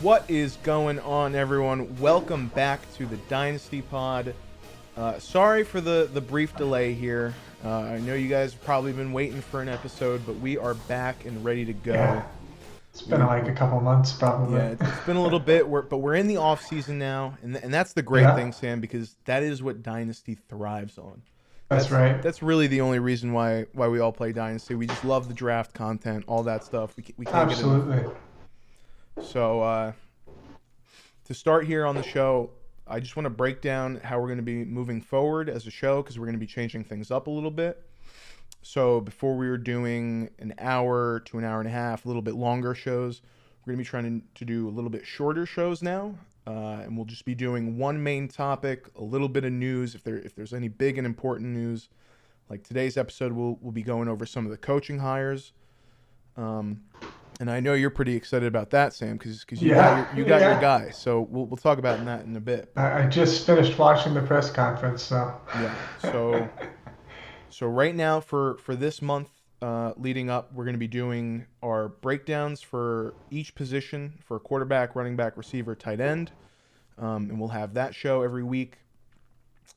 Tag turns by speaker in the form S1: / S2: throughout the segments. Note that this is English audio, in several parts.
S1: What is going on, everyone? Welcome back to the Dynasty Pod. Sorry for the brief delay here. I know you guys have probably been waiting for an episode, but we are back and ready to go.
S2: Yeah. It's been like a couple months, probably.
S1: Yeah, it's been a little bit, but we're in the off season now, and that's the great thing, Sam, because that is what Dynasty thrives on.
S2: That's right.
S1: That's really the only reason why we all play Dynasty. We just love the draft content, all that stuff. We can't
S2: Absolutely.
S1: get enough. So to start here on the show, I just want to break down how we're going to be moving forward as a show, because we're going to be changing things up a little bit. So before we were doing an hour to an hour and a half, a little bit longer shows, we're going to be trying to do a little bit shorter shows now. And we'll just be doing one main topic, a little bit of news. If there's any big and important news, like today's episode, we'll be going over some of the coaching hires. And I know you're pretty excited about that, Sam, because you got your guy. So we'll talk about that in a bit.
S2: I just finished watching the press conference, so.
S1: Yeah. So right now for this month leading up, we're going to be doing our breakdowns for each position for quarterback, running back, receiver, tight end, and we'll have that show every week,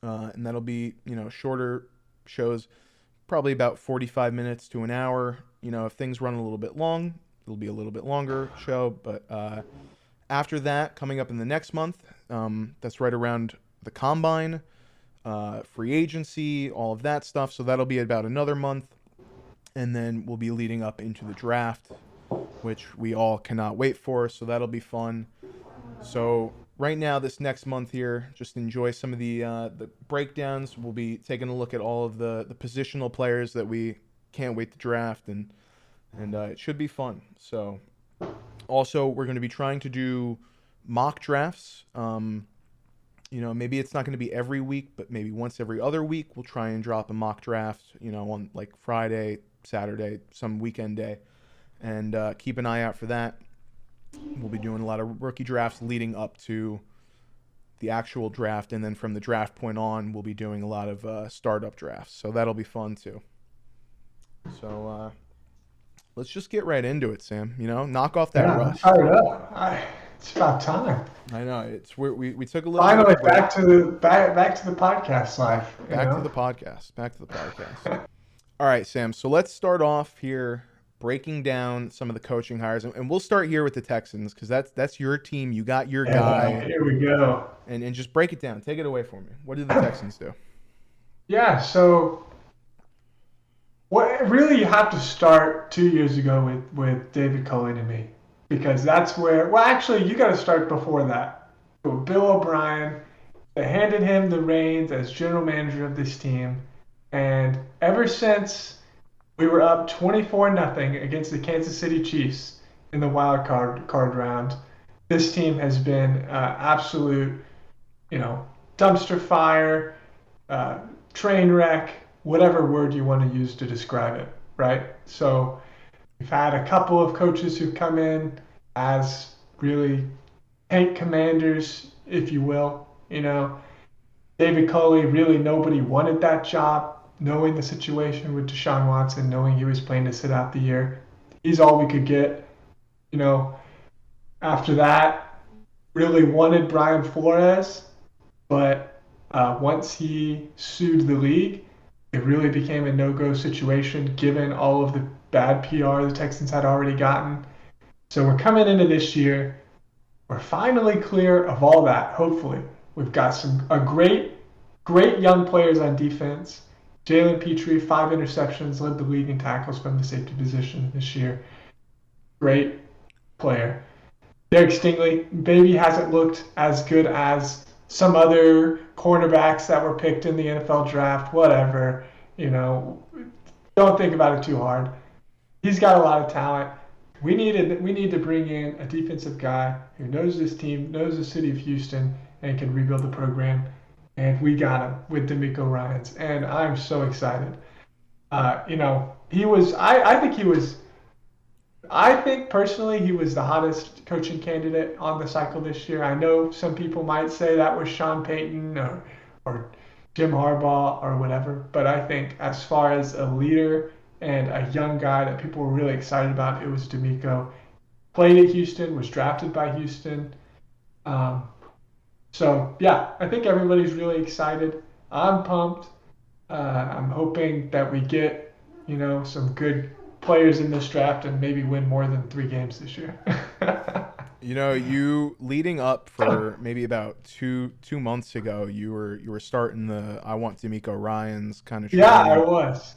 S1: and that'll be shorter shows, probably about 45 minutes to an hour. If things run a little bit long, it'll be a little bit longer show. But after that, coming up in the next month, that's right around the combine, free agency, all of that stuff. So that'll be about another month. And then we'll be leading up into the draft, which we all cannot wait for. So that'll be fun. So right now, this next month here, just enjoy some of the breakdowns. We'll be taking a look at all of the positional players that we can't wait to draft, and it should be fun. So also, we're going to be trying to do mock drafts. Maybe it's not going to be every week, but maybe once every other week, we'll try and drop a mock draft, on like Friday, Saturday, some weekend day, and keep an eye out for that. We'll be doing a lot of rookie drafts leading up to the actual draft, and then from the draft point on, we'll be doing a lot of startup drafts. So that'll be fun too. So let's just get right into it, Sam. Knock off that rush.
S2: Fired up. It's about time.
S1: I know. We took a little.
S2: Finally, back to the podcast life.
S1: Back to the podcast. All right, Sam. So let's start off here breaking down some of the coaching hires, and we'll start here with the Texans, because that's your team. You got your guy.
S2: Here we go.
S1: And just break it down. Take it away for me. What did the Texans do?
S2: Yeah. So. Really, you have to start 2 years ago with David Culley to me, because that's where. Well, actually, you got to start before that. With Bill O'Brien, they handed him the reins as general manager of this team, and ever since we were up 24-0 against the Kansas City Chiefs in the wild card round, this team has been absolute, dumpster fire, train wreck. Whatever word you want to use to describe it, right? So we've had a couple of coaches who've come in as really tank commanders, if you will. David Culley, really nobody wanted that job, knowing the situation with Deshaun Watson, knowing he was planning to sit out the year. He's all we could get. After that, really wanted Brian Flores, but once he sued the league, it really became a no-go situation given all of the bad PR the Texans had already gotten. So we're coming into this year. We're finally clear of all that, hopefully. We've got a great young players on defense. Jalen Petrie, 5 interceptions, led the league in tackles from the safety position this year. Great player. Derek Stingley, maybe hasn't looked as good as some other cornerbacks that were picked in the NFL draft, whatever. Don't think about it too hard. He's got a lot of talent. We need to bring in a defensive guy who knows this team, knows the city of Houston, and can rebuild the program. And we got him with DeMeco Ryans, and I'm so excited. I think personally he was the hottest coaching candidate on the cycle this year. I know some people might say that was Sean Payton or Jim Harbaugh or whatever, but I think as far as a leader and a young guy that people were really excited about, it was DeMeco. played at Houston, was drafted by Houston. Um, so yeah, I think everybody's really excited. I'm pumped. I'm hoping that we get, some good players in this draft and maybe win more than 3 games this year.
S1: You leading up for maybe about two months ago, you were starting the I want D'Amico Ryans kind of
S2: Yeah, I
S1: train,
S2: was.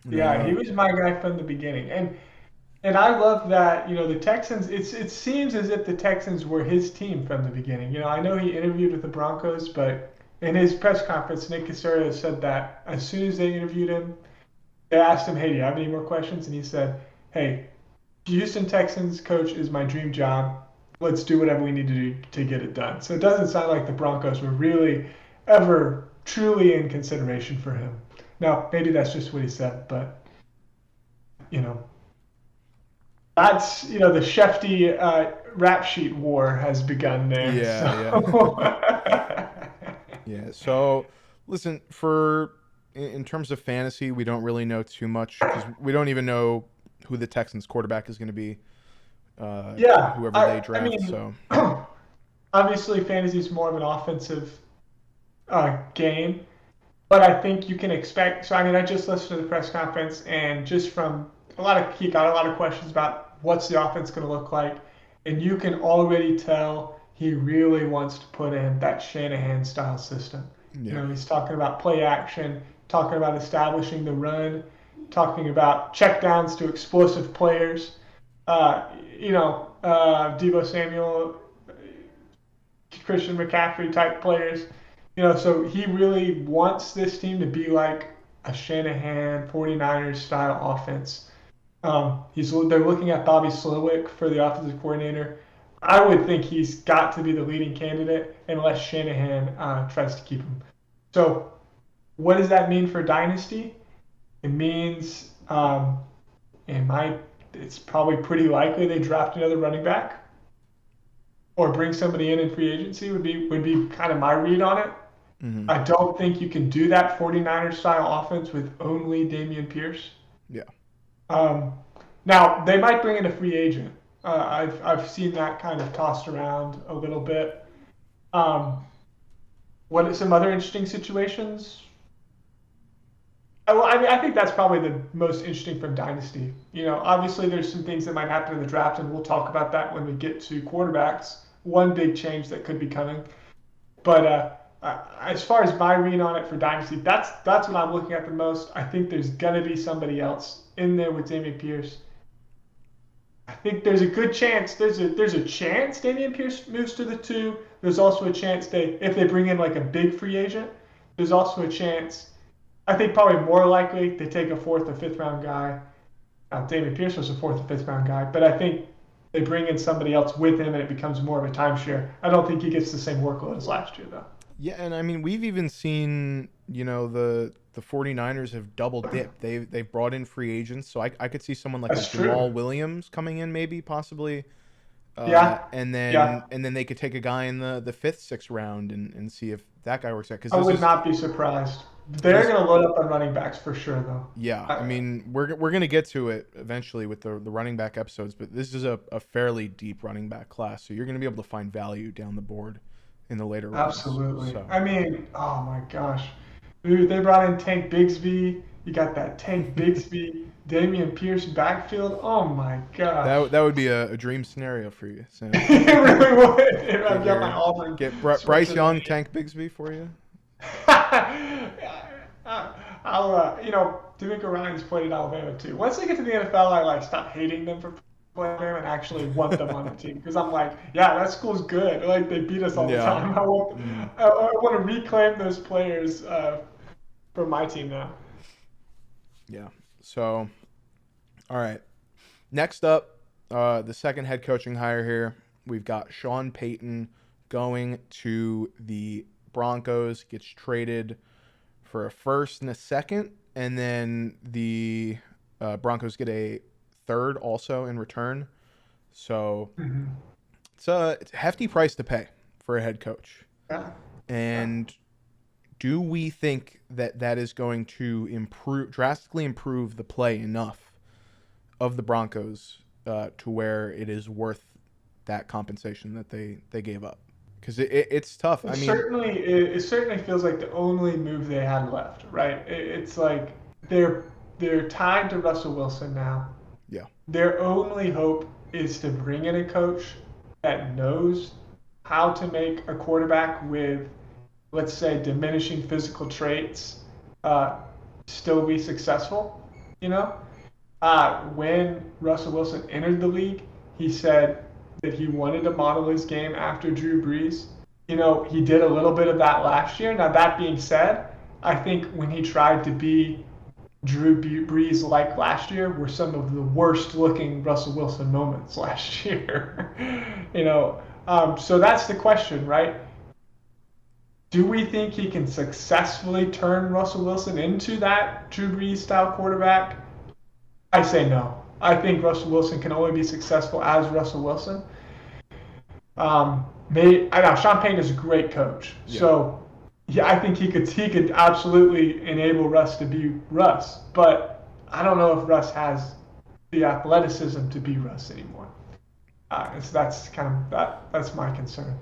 S1: and then
S2: Yeah, he was my guy from the beginning, and I love that. The Texans. It seems as if the Texans were his team from the beginning. I know he interviewed with the Broncos, but in his press conference, Nick Caserio said that as soon as they interviewed him, they asked him, "Hey, do you have any more questions?" And he said, "Hey, Houston Texans coach is my dream job. Let's do whatever we need to do to get it done." So it doesn't sound like the Broncos were really ever truly in consideration for him. Now, maybe that's just what he said, but you know, the Shefty rap sheet war has begun there.
S1: yeah,
S2: So
S1: yeah. So listen, in terms of fantasy, we don't really know too much because we don't even know who the Texans quarterback is going to be,
S2: yeah,
S1: whoever they
S2: I
S1: draft.
S2: mean,
S1: So
S2: obviously, fantasy is more of an offensive game. But I think you can expect. So I mean, I just listened to the press conference, and just from he got a lot of questions about what's the offense going to look like, and you can already tell he really wants to put in that Shanahan style system.
S1: yeah,
S2: He's talking about play action, talking about establishing the run, talking about checkdowns to explosive players. Debo Samuel, Christian McCaffrey type players. So he really wants this team to be like a Shanahan 49ers style offense. They're looking at Bobby Slowick for the offensive coordinator. I would think he's got to be the leading candidate unless Shanahan tries to keep him. So what does that mean for Dynasty? It means it's probably pretty likely they draft another running back or bring somebody in free agency would be kind of my read on it.
S1: hmm
S2: I don't think you can do that 49ers style offense with only Damian Pierce.
S1: yeah.
S2: Um, Now they might bring in a free agent. I've seen that kind of tossed around a little bit. Um, what are some other interesting situations? Well, I mean, I think that's probably the most interesting from Dynasty. Obviously there's some things that might happen in the draft, and we'll talk about that when we get to quarterbacks. One big change that could be coming, but as far as my read on it for Dynasty, that's what I'm looking at the most. I think there's gonna be somebody else in there with Damian Pierce. I think there's a good chance. There's a chance Damian Pierce moves to the 2. There's also a chance if they bring in like a big free agent. There's also a chance. I think probably more likely they take a 4th or 5th round guy. Damian Pierce was a 4th or 5th round guy, but I think they bring in somebody else with him and it becomes more of a timeshare. I don't think he gets the same workload as last year though.
S1: Yeah, and I mean we've even seen, the 49ers have double dipped. They've brought in free agents, so I could see someone like a
S2: That's true.
S1: Jamal Williams coming in maybe possibly.
S2: Yeah,
S1: And
S2: yeah.
S1: then they could take a guy in the fifth, sixth round and see if that guy works out. Because
S2: I would not be surprised. They're
S1: this
S2: going to load up on running backs for sure, though.
S1: yeah. I
S2: I,
S1: mean we're gonna get to it eventually with the running back episodes, but this is a fairly deep running back class, so you're gonna be able to find value down the board in the later rounds.
S2: Absolutely.
S1: So
S2: I mean, oh my gosh. Dude, they brought in Tank Bigsby. You got that Tank Bigsby, Damian Pierce backfield. Oh my gosh.
S1: that would be a dream scenario for you. So
S2: It really would. I've got my
S1: figure
S2: Auburn
S1: Bryce
S2: sweatshirt.
S1: Young, Tank Bigsby for you.
S2: D'Amico Ryan's played at Alabama too. Once they get to the NFL, I like stop hating them for playing there and actually want them on the team because I'm like, yeah, that school's good. Like they beat us all the
S1: Yeah.
S2: time. I want,
S1: Mm.
S2: I, I want to reclaim those players for my team now.
S1: Yeah. So, all right. Next up, the second head coaching hire here. We've got Sean Payton going to the Broncos, gets traded for a first and a second, and then the Broncos get a third also in return. So
S2: Mm-hmm.
S1: it's a hefty price to pay for a head coach.
S2: Yeah.
S1: And do we think that is going to drastically improve the play enough of the Broncos to where it is worth that compensation that they gave up. Because it's tough. I mean,
S2: It certainly feels like the only move they had left, right? It's like they're they're tied to Russell Wilson now.
S1: yeah,
S2: Their only hope is to bring in a coach that knows how to make a quarterback with, let's say, diminishing physical traits uh, still be successful. You know, when Russell Wilson entered the league, he said that he wanted to model his game after Drew Brees. You know, he did a little bit of that last year. Now, that being said, I think when he tried to be Drew Brees like last year were some of the worst looking Russell Wilson moments last year. So that's the question, right? Do we think he can successfully turn Russell Wilson into that Drew Brees style quarterback? I say no. I think Russell Wilson can only be successful as Russell Wilson. I know Sean Payton is a great coach,
S1: yeah,
S2: so yeah, I think he could absolutely enable Russ to be Russ, but I don't know if Russ has the athleticism to be Russ anymore. So that's kind of that's my concern.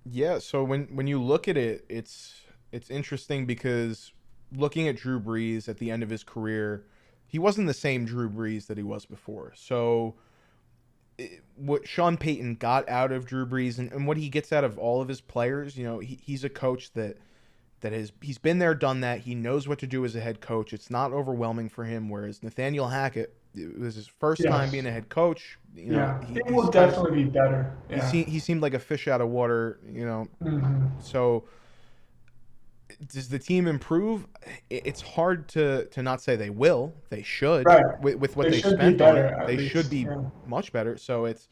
S1: yeah. So when you look at it, it's interesting because looking at Drew Brees at the end of his career, he wasn't the same Drew Brees that he was before. So what Sean Payton got out of Drew Brees and what he gets out of all of his players, he's a coach he's been there, done that. He knows what to do as a head coach. It's not overwhelming for him. Whereas Nathaniel Hackett, it was his first time
S2: Yes.
S1: being a head coach.
S2: Yeah. It
S1: He's
S2: will
S1: kind of
S2: definitely be better. Yeah.
S1: he seemed like a fish out of water.
S2: Hmm.
S1: So does the team improve? It's hard to not say they will. They should
S2: Right.
S1: with what
S2: They
S1: they
S2: should be
S1: spent on
S2: better
S1: it.
S2: at
S1: They should
S2: least.
S1: be
S2: Yeah.
S1: much better. So it's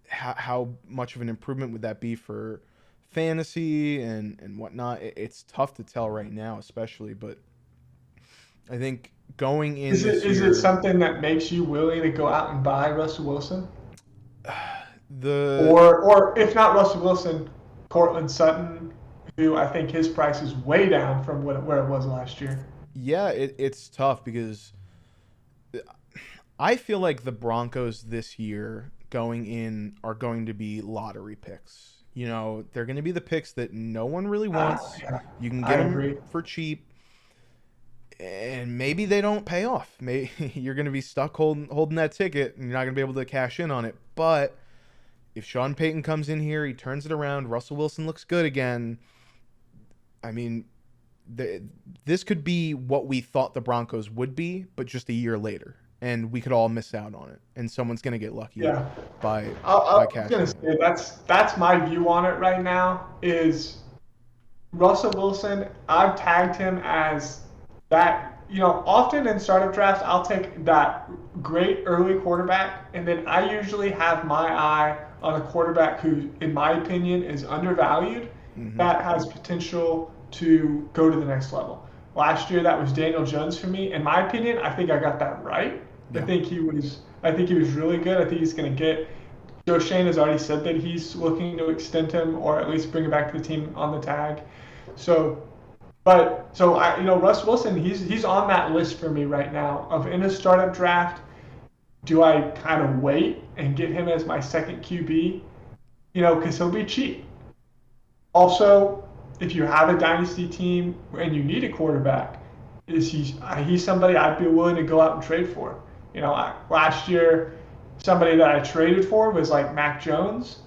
S1: how much of an improvement would that be for fantasy and whatnot? It's tough to tell right now, especially. But I think going in this
S2: Is it
S1: year,
S2: something that makes you willing to go out and buy Russell Wilson?
S1: the
S2: Or if not Russell Wilson, Cortland Sutton, who I think his price is way down from where it was last year.
S1: yeah, it's tough because I feel like the Broncos this year going in are going to be lottery picks. They're going to be the picks that no one really wants.
S2: Yeah,
S1: You can
S2: I
S1: get them
S2: agree.
S1: for cheap, and maybe they don't pay off. Maybe you're going to be stuck holding that ticket, and you're not going to be able to cash in on it. But if Sean Payton comes in here, he turns it around, Russell Wilson looks good again. I mean, this could be what we thought the Broncos would be, but just a year later, and we could all miss out on it. And someone's going to get lucky
S2: Yeah.
S1: by
S2: I was
S1: cashing
S2: gonna
S1: in.
S2: say that's my view on it right now. Is Russell Wilson? I've tagged him as that. Often in startup drafts, I'll take that great early quarterback, and then I usually have my eye on a quarterback who, in my opinion, is undervalued,
S1: Hmm.
S2: that has potential to go to the next level. Last year, that was Daniel Jones for me. In my opinion, I think I got that right.
S1: Yeah.
S2: I think he was really good. I think he's going to get. Joe Shane has already said that he's looking to extend him or at least bring him back to the team on the tag. So, Russ Wilson, he's on that list for me right now of in a startup draft. Do I kind of wait and get him as my second QB? Because he'll be cheap. Also, if you have a dynasty team and you need a quarterback, he's somebody I'd be willing to go out and trade for. Last year, somebody that I traded for was like Mac Jones.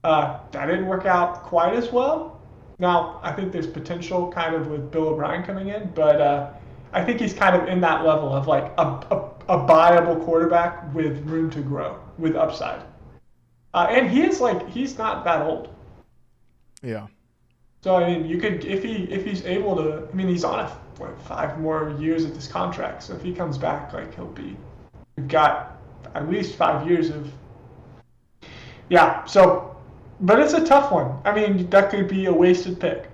S2: That didn't work out quite as well. Now, I think there's potential kind of with Bill O'Brien coming in, but I think he's kind of in that level of like a buyable quarterback with room to grow, with upside. And he's not that old.
S1: Yeah.
S2: So I mean, you could if he's able to. I mean, he's on 5 more years of this contract. So if he comes back, like we've got at least 5 years of. Yeah. So, but it's a tough one. I mean, that could be a wasted pick.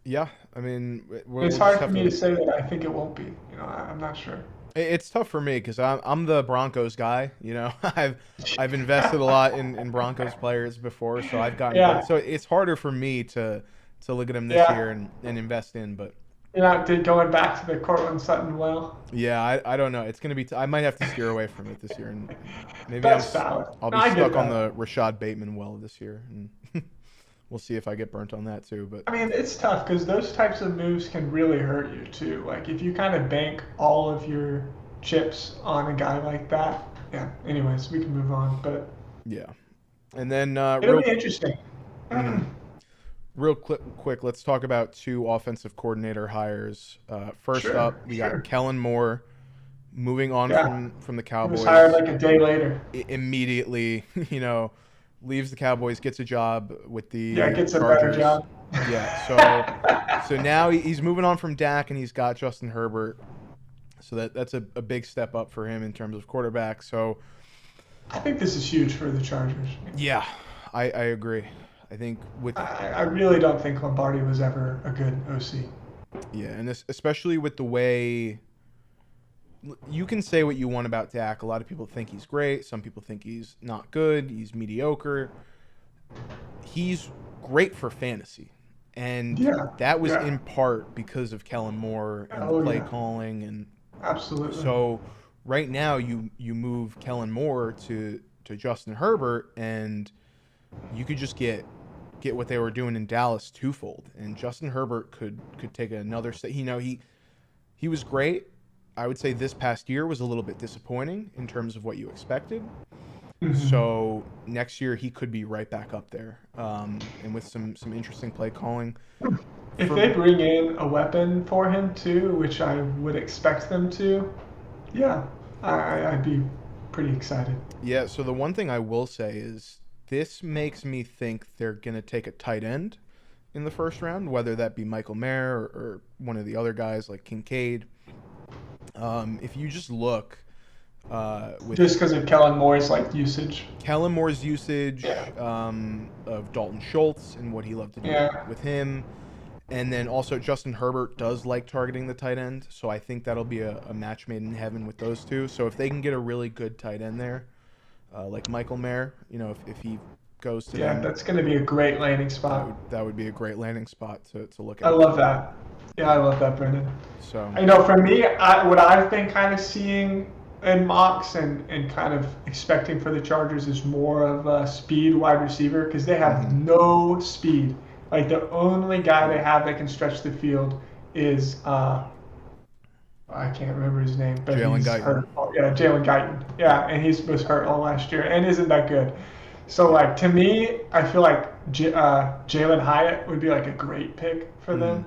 S1: Yeah. I mean, we'll
S2: It's
S1: just
S2: hard for
S1: have
S2: me
S1: to.
S2: to say that I think it won't be. I'm not sure.
S1: It's tough for me because I'm the Broncos guy. I've invested a lot in Broncos players before, so I've gotten
S2: Yeah.
S1: good. So it's harder for me to look at them this
S2: Yeah.
S1: year and invest in. But
S2: You're not going back to the Cortland Sutton well.
S1: Yeah, I don't know. It's gonna be. I might have to steer away from it this year, and maybe
S2: That's valid.
S1: I'll
S2: No,
S1: be
S2: I get
S1: stuck on
S2: that.
S1: the Rashad Bateman well this year, and we'll see if I get burnt on that too. But
S2: I mean, it's tough because those types of moves can really hurt you too. Like if you kind of bank all of your chips on a guy like that. Yeah. Anyways, we can move on, but
S1: yeah, and then
S2: it'll be interesting.
S1: mhm. Real quick, let's talk about two offensive coordinator hires. First
S2: Sure,
S1: up, we got
S2: sure.
S1: Kellen Moore moving on
S2: Yeah,
S1: from the
S2: he was hired
S1: Cowboys
S2: like a day later.
S1: immediately. Leaves the Cowboys, gets a job with
S2: Yeah,
S1: the
S2: gets a better
S1: Chargers.
S2: job.
S1: Yeah, so now he's moving on from Dak, and he's got Justin Herbert. So that's a big step up for him in terms of quarterback. So
S2: I think this is huge for the Chargers.
S1: yeah, I agree. I think with
S2: I really don't think Lombardi was ever a good OC.
S1: yeah, and especially with the way you can say what you want about Dak. A lot of people think he's great. Some people think he's not good. He's mediocre. He's great for fantasy. And
S2: Yeah,
S1: that was
S2: yeah.
S1: in part because of Kellen Moore and the
S2: Oh
S1: play
S2: yeah,
S1: calling. And
S2: absolutely.
S1: so right now you move Kellen Moore to Justin Herbert, and you could just get what they were doing in Dallas twofold. And Justin Herbert could take another step. He was great. I would say this past year was a little bit disappointing in terms of what you expected.
S2: Mhm.
S1: So next year he could be right back up there, and with some interesting play calling.
S2: If
S1: For
S2: they bring in a weapon for him too, which I would expect them to, yeah, I'd be pretty excited.
S1: yeah, so the one thing I will say is this makes me think they're gonna take a tight end in the first round, whether that be Michael Mayer or one of the other guys like Kincaid. If you just look with
S2: Just because of Kellen Moore's like usage.
S1: Kellen Moore's usage
S2: Yeah,
S1: of Dalton Schultz and what he loved to do
S2: yeah.
S1: with him. And then also Justin Herbert does like targeting the tight end. So I think that'll be a match made in heaven with those two. So if they can get a really good tight end there, like Michael Mayer, if he goes to
S2: Yeah,
S1: them,
S2: that's going to be a great landing spot.
S1: that would be a great landing spot to look
S2: I
S1: out
S2: love
S1: for.
S2: that. Yeah, I love that, Brendan.
S1: So,
S2: For me, what I've been kind of seeing in mocks and kind of expecting for the Chargers is more of a speed wide receiver because they have
S1: mhm,
S2: no speed. Like the only guy they have that can stretch the field is I can't remember his name, but
S1: Jalen
S2: he's
S1: Guyton.
S2: hurt. Oh, yeah, Jalen Guyton. Yeah, and he was hurt all last year and isn't that good. So
S1: Yeah.
S2: like to me, I feel like Jalen Hyatt would be like a great pick for
S1: Mhm.
S2: them,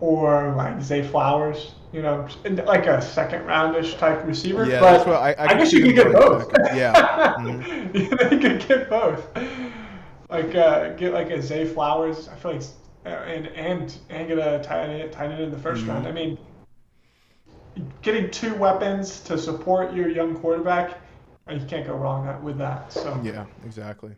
S2: or like Zay Flowers, like a second roundish type receiver.
S1: Yeah, that's what
S2: But
S1: I
S2: I
S1: could
S2: guess
S1: see
S2: you
S1: them
S2: could get
S1: going
S2: both.
S1: second. Yeah. Hmm.
S2: They could get both. Like get like a Zay Flowers. I feel like and get a tight end in the first round.
S1: Hmm.
S2: I mean, getting two weapons to support your young quarterback, you can't go wrong with that. So
S1: Yeah, exactly.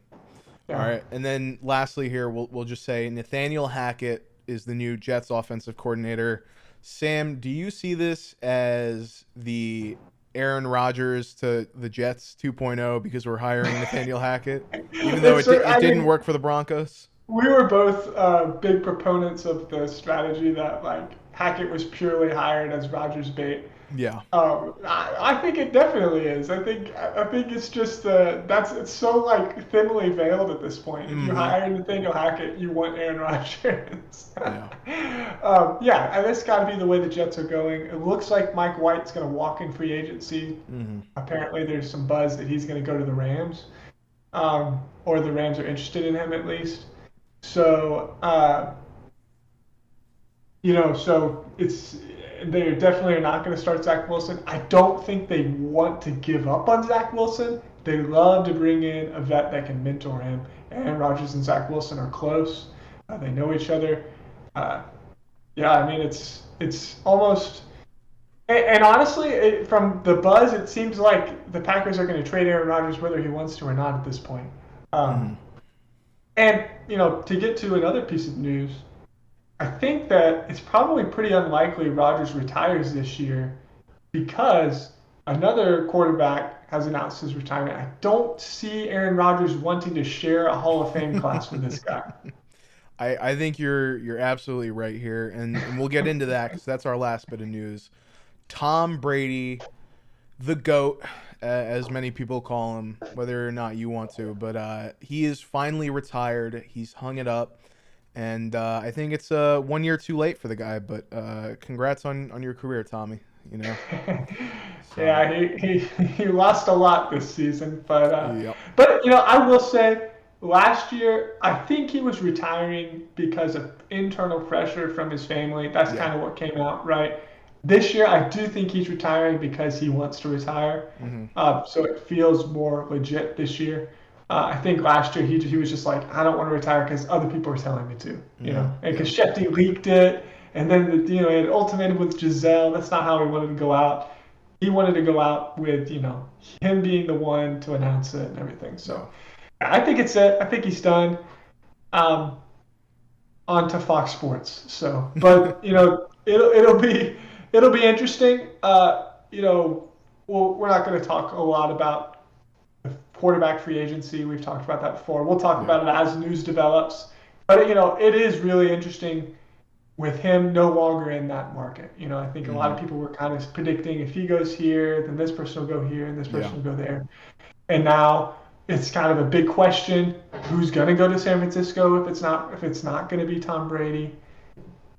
S1: All
S2: yeah.
S1: right, and then lastly here, we'll just say Nathaniel Hackett is the new Jets offensive coordinator. Sam, do you see this as the Aaron Rodgers to the Jets 2.0 because we're hiring Nathaniel Hackett, even though it
S2: I
S1: didn't
S2: mean,
S1: work for the Broncos?
S2: we were both big proponents of the strategy that like Hackett was purely hired as Rogers bait.
S1: Yeah.
S2: I think it definitely is. I think it's just it's so like thinly veiled at this point. If you
S1: Hmm.
S2: hire Nathaniel Hackett, you want Aaron Rodgers.
S1: Yeah.
S2: Yeah, and that's got to be the way the Jets are going. It looks like Mike White's going to walk in free agency.
S1: Hmm.
S2: Apparently, there's some buzz that he's going to go to the Rams, or the Rams are interested in him at least. So, so they definitely are not going to start Zach Wilson. I don't think they want to give up on Zach Wilson. They love to bring in a vet that can mentor him. Aaron Rodgers and Zach Wilson are close. They know each other. Uh, yeah, I mean it's almost. And honestly, from the buzz, it seems like the Packers are going to trade Aaron Rodgers whether he wants to or not at this point.
S1: Hmm.
S2: Um, and to get to another piece of news, I think that it's probably pretty unlikely Rodgers retires this year because another quarterback has announced his retirement. I don't see Aaron Rodgers wanting to share a Hall of Fame class with this guy.
S1: I think you're absolutely right here, and we'll get into that because that's our last bit of news. Tom Brady, the GOAT, as many people call him, whether or not you want to, but he is finally retired. He's hung it up, and I think it's 1 year too late for the guy. But congrats on your career, Tommy. You know, so
S2: Yeah, he lost a lot this season,
S1: yep,
S2: but I will say last year I think he was retiring because of internal pressure from his family. That's
S1: yeah,
S2: kind of what came out, right? This year I do think he's retiring because he wants to retire.
S1: hmm
S2: So it feels more legit this year. I think last year he was just like, I don't want to retire because other people are telling me to, and
S1: yeah,
S2: because Shefty leaked it, and then he had ultimated with Giselle. That's not how he wanted to go out. He wanted to go out with him being the one to announce it and everything.
S1: yeah,
S2: So I think it's it. I think he's done. Um, on to Fox Sports. So, but it'll be interesting. We're not going to talk a lot about the quarterback free agency. We've talked about that before. We'll talk
S1: yeah,
S2: about it as news develops. But it is really interesting with him no longer in that market. I think a lot
S1: hmm
S2: of people were kind of predicting if he goes here, then this person will go here, and this
S1: yeah,
S2: person will go there. And now it's kind of a big question: who's going to go to San Francisco if it's not going to be Tom Brady?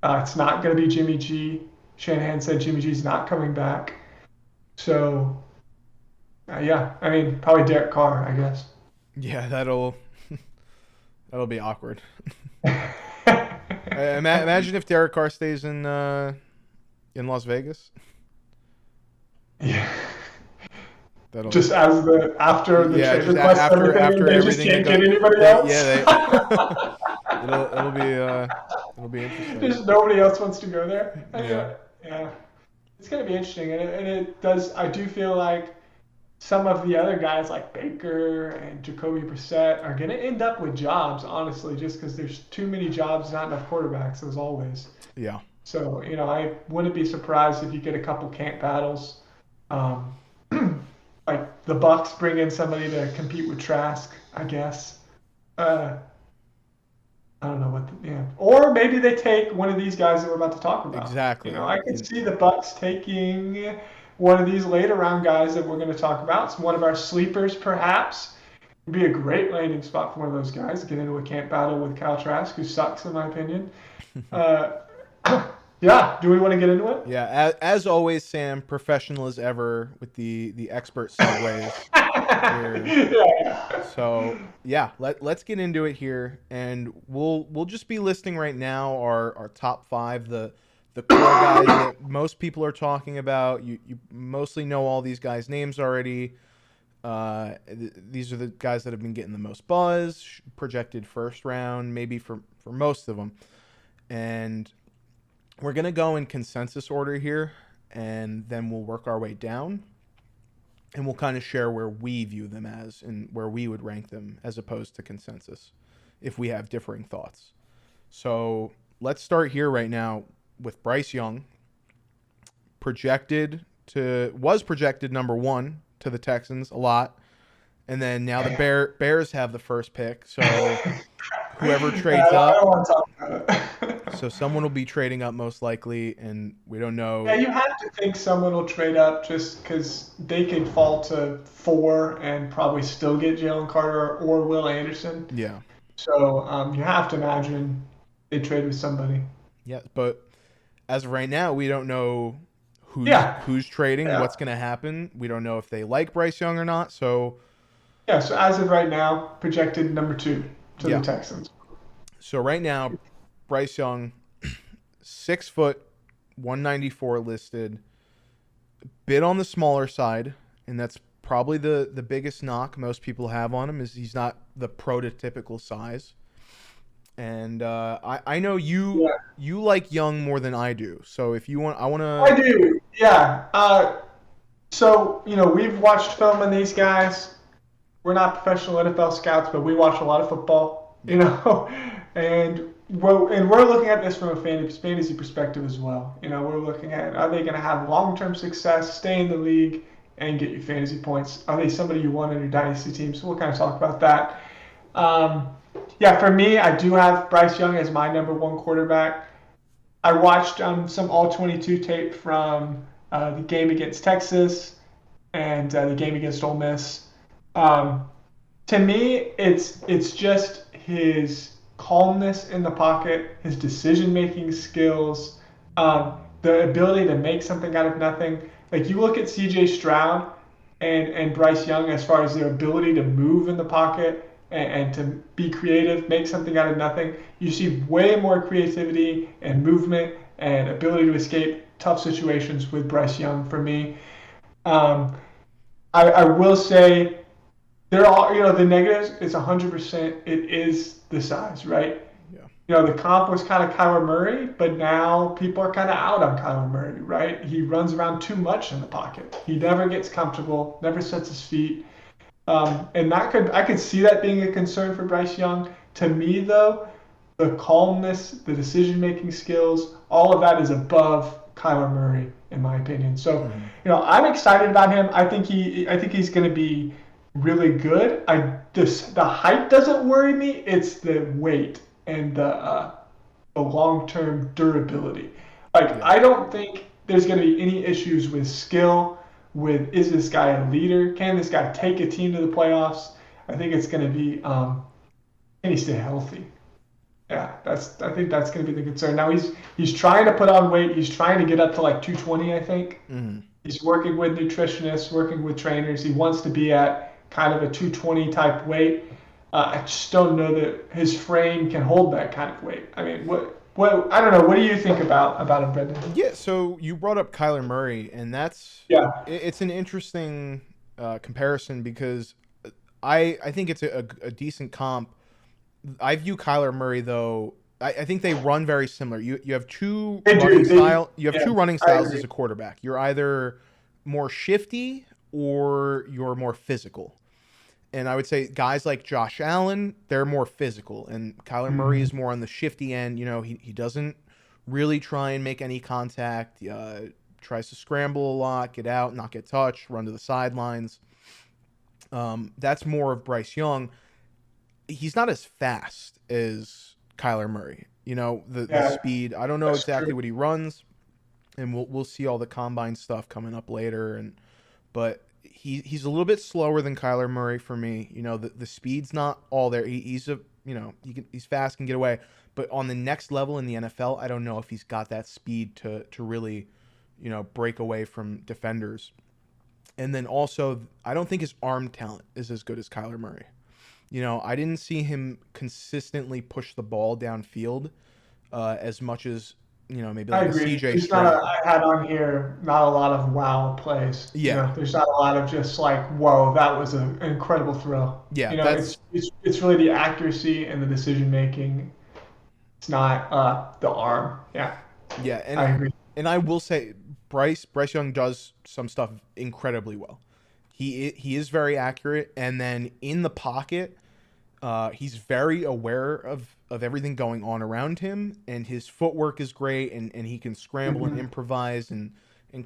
S2: It's not going to be Jimmy G. Shanahan said Jimmy G's not coming back. So yeah, I mean probably Derek Carr, I guess.
S1: yeah. That'll be awkward. Imagine if Derek Carr stays in Las Vegas.
S2: Yeah.
S1: That'll
S2: Just as the after the
S1: yeah,
S2: trade
S1: just
S2: request, everything, and
S1: after
S2: they just
S1: everything that
S2: can't get
S1: got
S2: anybody
S1: they
S2: else.
S1: yeah they it'll be interesting.
S2: Just nobody else wants to go there.
S1: Yeah,
S2: Yeah, it's gonna be interesting, and it does. I do feel like some of the other guys like Baker and Jacoby Brissett are gonna end up with jobs, honestly, just because there's too many jobs, not enough quarterbacks, as always.
S1: yeah,
S2: So I wouldn't be surprised if you get a couple camp battles. Um, like the Bucks bring in somebody to compete with Trask, I guess. Uh, I don't know yeah. Or maybe they take one of these guys that we're about to talk about.
S1: exactly.
S2: I could see the Bucks taking one of these later round guys that we're going to talk about. It's one of our sleepers, perhaps. It'd be a great landing spot for one of those guys. Get into a camp battle with Kyle Trask, who sucks in my opinion. Uh, yeah. Do we want to get into it?
S1: Yeah, as always, Sam, professional as ever with the expert segues here.
S2: Yeah.
S1: So yeah, let's get into it here, and we'll just be listing right now our top five, the core guys that most people are talking about. You mostly know all these guys' names already. These are the guys that have been getting the most buzz, projected first round, maybe for most of them, and we're gonna go in consensus order here, and then we'll work our way down. And we'll kind of share where we view them as and where we would rank them as opposed to consensus if we have differing thoughts. So let's start here right now with Bryce Young, was projected number one to the Texans a lot. And then now the Bears have the first pick. So whoever trades
S2: I don't
S1: up,
S2: want to talk about it.
S1: so someone will be trading up most likely, and we don't know.
S2: Yeah, you have to think someone will trade up just because they could fall to 4 and probably still get Jalen Carter or Will Anderson.
S1: Yeah.
S2: So you have to imagine they trade with somebody.
S1: Yeah, but as of right now, we don't know
S2: Yeah.
S1: who's trading,
S2: Yeah.
S1: what's going to happen. We don't know if they like Bryce Young or not. So
S2: Yeah, so as of right now, projected number 2 to
S1: Yeah.
S2: the Texans.
S1: right now, Bryce Young, 6 foot, 194 listed, bit on the smaller side, and that's probably the biggest knock most people have on him is he's not the prototypical size. And I know you
S2: Yeah.
S1: you like Young more than I do. So if you want, I want
S2: I
S1: to.
S2: do, yeah. So, we've watched film on these guys. We're not professional NFL scouts, but we watch a lot of football, and we're looking at this from a fantasy perspective as well. We're looking at, are they going to have long-term success, stay in the league, and get you fantasy points? Are they somebody you want on your dynasty team? So we'll kind of talk about that. Yeah, for me, I do have Bryce Young as my number one quarterback. I watched some all 22 tape from the game against Texas and the game against Ole Miss. Um, to me, it's just his calmness in the pocket, his decision making skills, the ability to make something out of nothing. Like you look at C.J. Stroud and Bryce Young as far as their ability to move in the pocket and to be creative, make something out of nothing. You see way more creativity and movement and ability to escape tough situations with Bryce Young for me. Um, I will say there are, the negatives is 100%. It is the size, right?
S1: Yeah.
S2: The comp was kind of Kyler Murray, but now people are kind of out on Kyler Murray, right? He runs around too much in the pocket. He never gets comfortable, never sets his feet. And I could see that being a concern for Bryce Young. To me, though, the calmness, the decision-making skills, all of that is above Kyler Murray, in my opinion. So, I'm excited about him. I think he's going to be really good. The height doesn't worry me. It's the weight and the long-term durability. I don't think there's going to be any issues with skill. Is this guy a leader? Can this guy take a team to the playoffs? I think it's going to be can he stay healthy? Yeah, I think that's going to be the concern. Now he's trying to put on weight. He's trying to get up to like 220, I think. Mm-hmm. He's working with nutritionists, working with trainers. He wants to be at kind of a 220 type weight. I just don't know that his frame can hold that kind of weight. I mean, what I don't know. What do you think about him, Brendan?
S1: Yeah, so you brought up Kyler Murray, and it's an interesting comparison because I think it's a decent comp. I view Kyler Murray though. I think they run very similar. You have two running styles as a quarterback. You're either more shifty or you're more physical. And I would say guys like Josh Allen, they're more physical, and Kyler Murray is more on the shifty end. He doesn't really try and make any contact. He tries to scramble a lot, get out, not get touched, run to the sidelines. That's more of Bryce Young. He's not as fast as Kyler Murray. The speed. I don't know exactly what he runs, and we'll see all the combine stuff coming up later. But he's a little bit slower than Kyler Murray for me. The speed's not all there. He's fast, can get away. But on the next level in the NFL, I don't know if he's got that speed to really, break away from defenders. And then also, I don't think his arm talent is as good as Kyler Murray. I didn't see him consistently push the ball downfield as much as, maybe like a CJ Stroud.
S2: I had on here not a lot of wow plays.
S1: Yeah.
S2: There's not a lot of just like, whoa, that was an incredible throw.
S1: Yeah.
S2: It's really the accuracy and the decision making. It's not the arm. Yeah.
S1: Yeah. And
S2: I agree.
S1: And I will say Bryce Young does some stuff incredibly well. He is very accurate, and then in the pocket, he's very aware of everything going on around him, and his footwork is great, and he can scramble and improvise and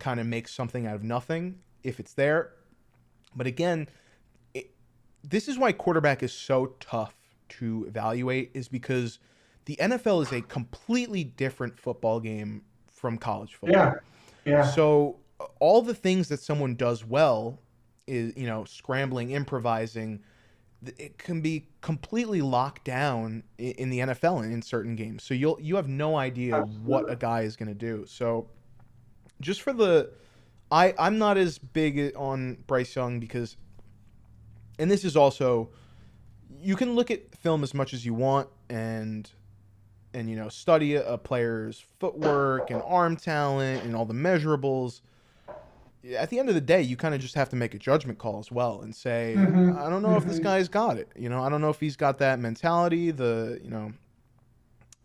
S1: kind of make something out of nothing if it's there. But again, this is why quarterback is so tough to evaluate, is because the NFL is a completely different football game from college football.
S2: Yeah.
S1: So all the things that someone does well is, scrambling, improvising, it can be completely locked down in the NFL and in certain games. So you have no idea what a guy is going to do. So just for I'm not as big on Bryce Young because, and this is also, you can look at film as much as you want and study a player's footwork and arm talent and all the measurables. At the end of the day, you kind of just have to make a judgment call as well and say, I don't know if this guy's got it. I don't know if he's got that mentality.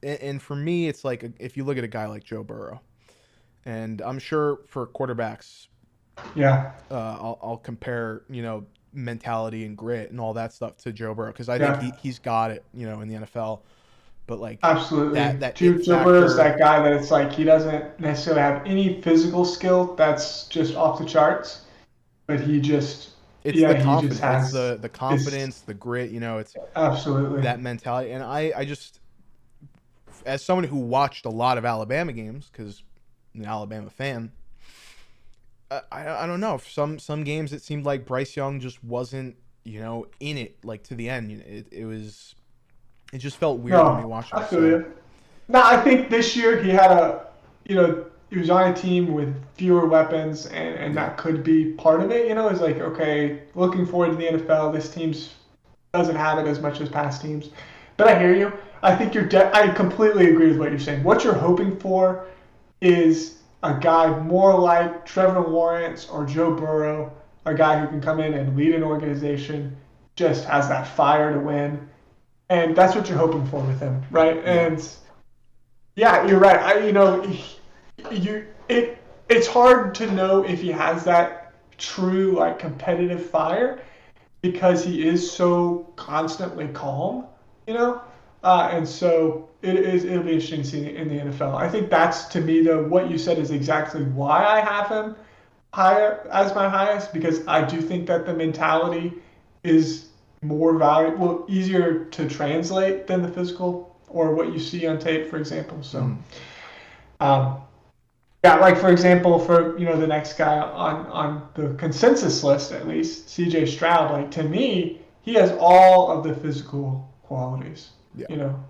S1: And for me, it's like if you look at a guy like Joe Burrow, and I'm sure for quarterbacks, I'll compare mentality and grit and all that stuff to Joe Burrow because I think he's got it in the NFL. But like
S2: absolutely,
S1: that
S2: Joe Burrow is that guy that it's like he doesn't necessarily have any physical skill that's just off the charts, but he just
S1: It's the
S2: Yeah, he just
S1: confidence. It's
S2: has
S1: the
S2: this
S1: confidence, the grit. It's
S2: absolutely.
S1: that mentality. And I just, as someone who watched a lot of Alabama games, because I'm an Alabama fan, I don't know. Some games it seemed like Bryce Young just wasn't in it like to the end. It just felt weird to me
S2: No,
S1: watching
S2: I
S1: it.
S2: feel
S1: So
S2: you. No, I think this year he had he was on a team with fewer weapons, and
S1: yeah,
S2: that could be part of it. It's like, okay, looking forward to the NFL, this team's doesn't have it as much as past teams. But I hear you. I think I completely agree with what you're saying. What you're hoping for is a guy more like Trevor Lawrence or Joe Burrow, a guy who can come in and lead an organization, just has that fire to win, and that's what you're hoping for with him, right?
S1: yeah,
S2: And yeah, you're right. It's hard to know if he has that true like competitive fire because he is so constantly calm, you know. And so it'll be interesting to see in the NFL. I think that's to me though what you said is exactly why I have him higher as my highest because I do think that the mentality is more valuable, easier to translate than the physical or what you see on tape, for example. So,
S1: mm-hmm.
S2: um, yeah, like for example, for the next guy on the consensus list, at least C.J. Stroud. Like to me, he has all of the physical qualities.
S1: Yeah,
S2: You know,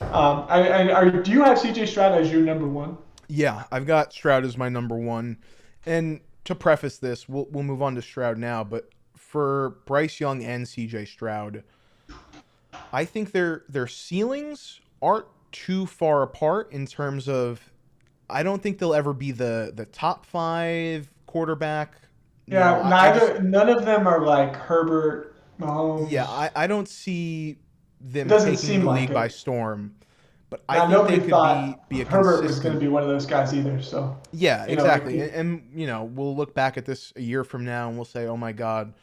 S2: do you have C.J. Stroud as your number one?
S1: yeah. I've got Stroud as my number one, and to preface this, we'll move on to Stroud now. But for Bryce Young and C.J. Stroud, I think their ceilings aren't too far apart in terms of. I don't think they'll ever be the top 5 quarterback.
S2: Yeah,
S1: I just
S2: none of them are like Herbert,
S1: yeah,
S2: Mahomes.
S1: I don't see
S2: It
S1: them
S2: doesn't
S1: taking
S2: seem
S1: the
S2: like
S1: league by
S2: it.
S1: storm, but I
S2: Now
S1: think they
S2: nobody
S1: could
S2: thought
S1: be a
S2: Herbert was going to
S1: consistent.
S2: be one of those guys either. So,
S1: Yeah,
S2: like
S1: exactly. And we'll look back at this a year from now and we'll say, "Oh my god,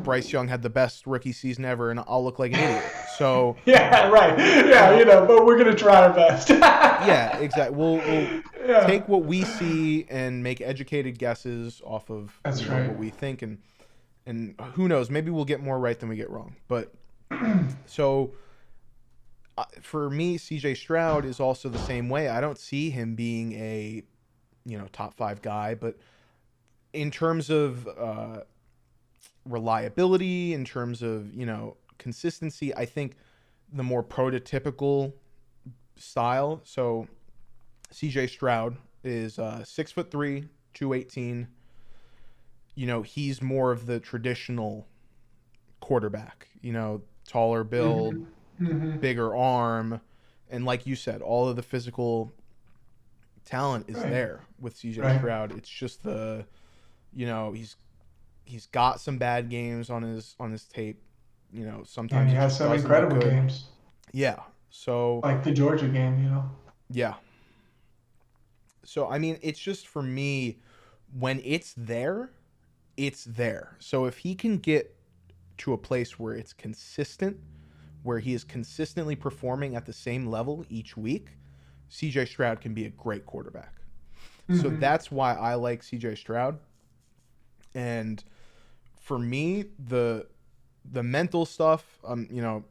S1: Bryce Young had the best rookie season ever," and I'll look like an idiot. So,
S2: yeah, right.
S1: you
S2: Yeah,
S1: know,
S2: but we're gonna try our best.
S1: yeah, exactly. We'll
S2: yeah,
S1: take what we see and make educated guesses off of
S2: that's right.
S1: what we think, and who knows, maybe we'll get more right than we get wrong. But so for me, CJ Stroud is also the same way. I don't see him being a top 5 guy, but in terms of reliability, in terms of consistency, I think the more prototypical style. So CJ Stroud is 6'3", 218. He's more of the traditional quarterback. Taller build,
S2: Mm-hmm. Mm-hmm.
S1: bigger arm, and like you said, all of the physical talent is
S2: Right.
S1: there with CJ
S2: Right.
S1: Stroud. It's just he's got some bad games on his tape.
S2: And
S1: Sometimes
S2: he
S1: it
S2: has
S1: just
S2: some
S1: doesn't look
S2: incredible
S1: good.
S2: games,
S1: Yeah. So
S2: like the Georgia game.
S1: yeah. So I mean, it's just for me, when it's there, it's there. So if he can get to a place where it's consistent, where he is consistently performing at the same level each week, CJ Stroud can be a great quarterback. So
S2: Mm-hmm.
S1: that's why I like CJ Stroud. And for me, the mental stuff, I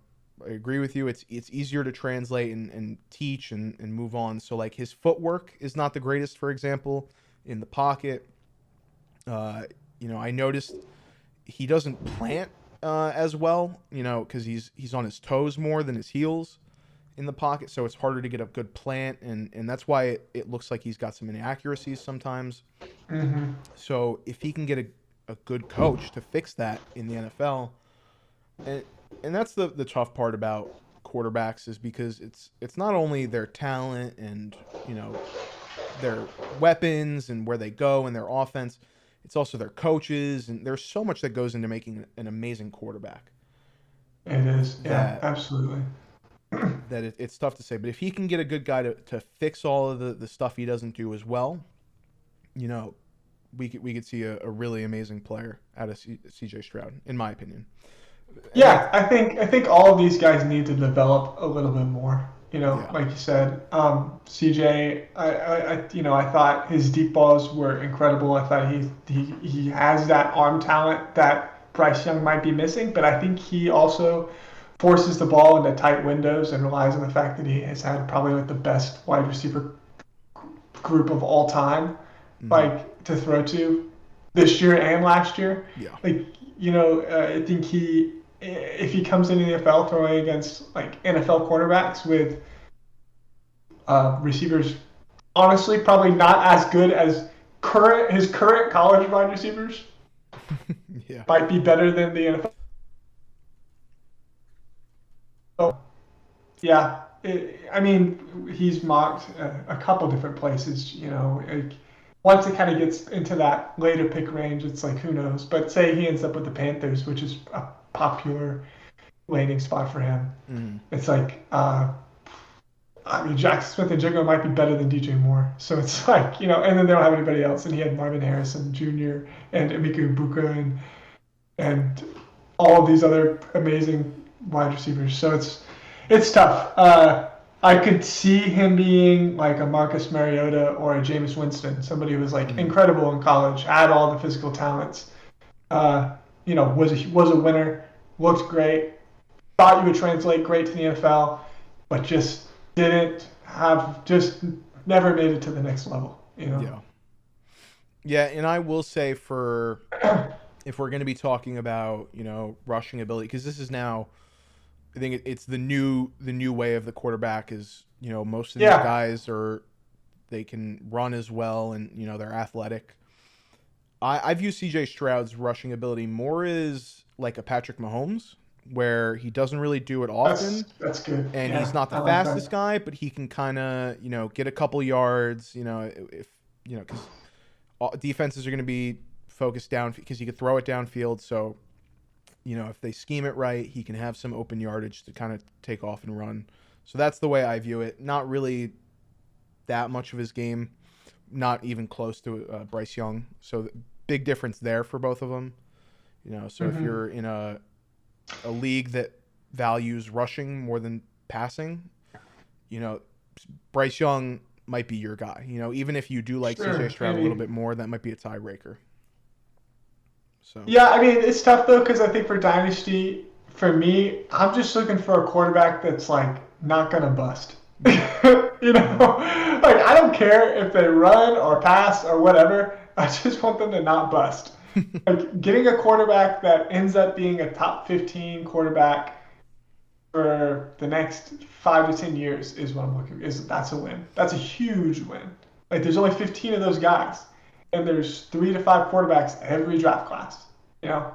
S1: agree with you. It's easier to translate and teach and move on. So like his footwork is not the greatest, for example, in the pocket. I noticed he doesn't plant as well, because he's on his toes more than his heels in the pocket, so it's harder to get a good plant, and that's why it looks like he's got some inaccuracies sometimes.
S2: Mm-hmm.
S1: So if he can get a good coach to fix that in the NFL, and that's the tough part about quarterbacks is because it's not only their talent and their weapons and where they go and their offense, it's also their coaches, and there's so much that goes into making an amazing quarterback
S2: It is. Yeah,
S1: that
S2: absolutely.
S1: it's tough to say. But if he can get a good guy to fix all of the stuff he doesn't do as well, we could see a really amazing player out of CJ Stroud, in my opinion. And that's
S2: Yeah, I think all of these guys need to develop a little bit more.
S1: Yeah.
S2: like you said. CJ, I thought his deep balls were incredible. I thought he has that arm talent that Bryce Young might be missing, but I think he also forces the ball into tight windows and relies on the fact that he has had probably like the best wide receiver group of all time,
S1: Hmm.
S2: like to throw to this year and last year.
S1: Yeah.
S2: Like, I think if he comes into the NFL throwing against like NFL quarterbacks with receivers, honestly, probably not as good as his current college wide receivers,
S1: Yeah.
S2: might be better than the NFL. Yeah, I mean, he's mocked a couple different places. Like, once it kind of gets into that later pick range, it's like who knows. But say he ends up with the Panthers, which is a popular landing spot for him.
S1: Hmm.
S2: It's like, I mean, Jackson Smith and Jigga might be better than DJ Moore. So it's like, and then they don't have anybody else. And he had Marvin Harrison Jr. and Emeka Ibuka and all of these other amazing wide receivers. So it's tough. I could see him being like a Marcus Mariota or a Jameis Winston, somebody who was like
S1: Hmm.
S2: incredible in college, had all the physical talents, was a winner, looked great, thought you would translate great to the NFL, but just never made it to the next level.
S1: Yeah. Yeah, and I will say for if we're going to be talking about rushing ability, because this is now, I think it's the new way of the quarterback is most of these
S2: Yeah,
S1: guys they can run as well, and they're athletic. I view CJ Stroud's rushing ability more as like a Patrick Mahomes, where he doesn't really do it
S2: that's
S1: often,
S2: that's good.
S1: and he's
S2: Yeah,
S1: not the
S2: I like
S1: fastest
S2: that.
S1: guy, but he can kind of get a couple yards. If because defenses are going to be focused down because he could throw it downfield. So if they scheme it right, he can have some open yardage to kind of take off and run. So that's the way I view it. Not really that much of his game, not even close to Bryce Young. So big difference there for both of them. So if
S2: Hmm.
S1: you're in a league that values rushing more than passing, you know, Bryce Young might be your guy. Even if you do like CJ
S2: Sure,
S1: Stroud a little
S2: maybe.
S1: bit more, that might be a tiebreaker. So,
S2: Yeah, I mean, it's tough though because I think for Dynasty, for me, I'm just looking for a quarterback that's like not gonna bust.
S1: yeah. Hmm.
S2: Like I don't care if they run or pass or whatever. I just want them to not bust. Like getting a quarterback that ends up being a top 15 quarterback for the next 5 to 10 years is what I'm looking. That's a win. That's a huge win. Like there's only 15 of those guys, and there's 3 to 5 quarterbacks every draft class. You know,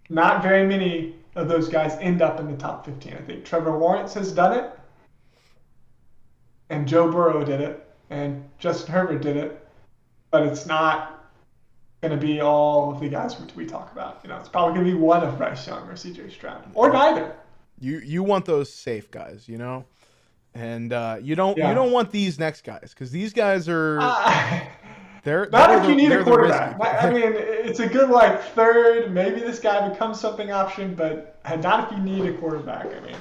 S2: not very many of those guys end up in the top 15. I think Trevor Lawrence has done it, and Joe Burrow did it, and Justin Herbert did it, but it's not going to be all of the guys we talk about. It's probably going to be one of Bryce Young or C.J. Stroud, or
S1: Yeah.
S2: neither.
S1: You want those safe guys. And you don't
S2: Yeah.
S1: want these next guys because these guys are
S2: Uh,
S1: they're
S2: Not
S1: they're
S2: if you
S1: the
S2: need a
S1: they're the risky.
S2: quarterback. I mean, it's a good like third. Maybe this guy becomes something option, but not if you need a quarterback. I mean,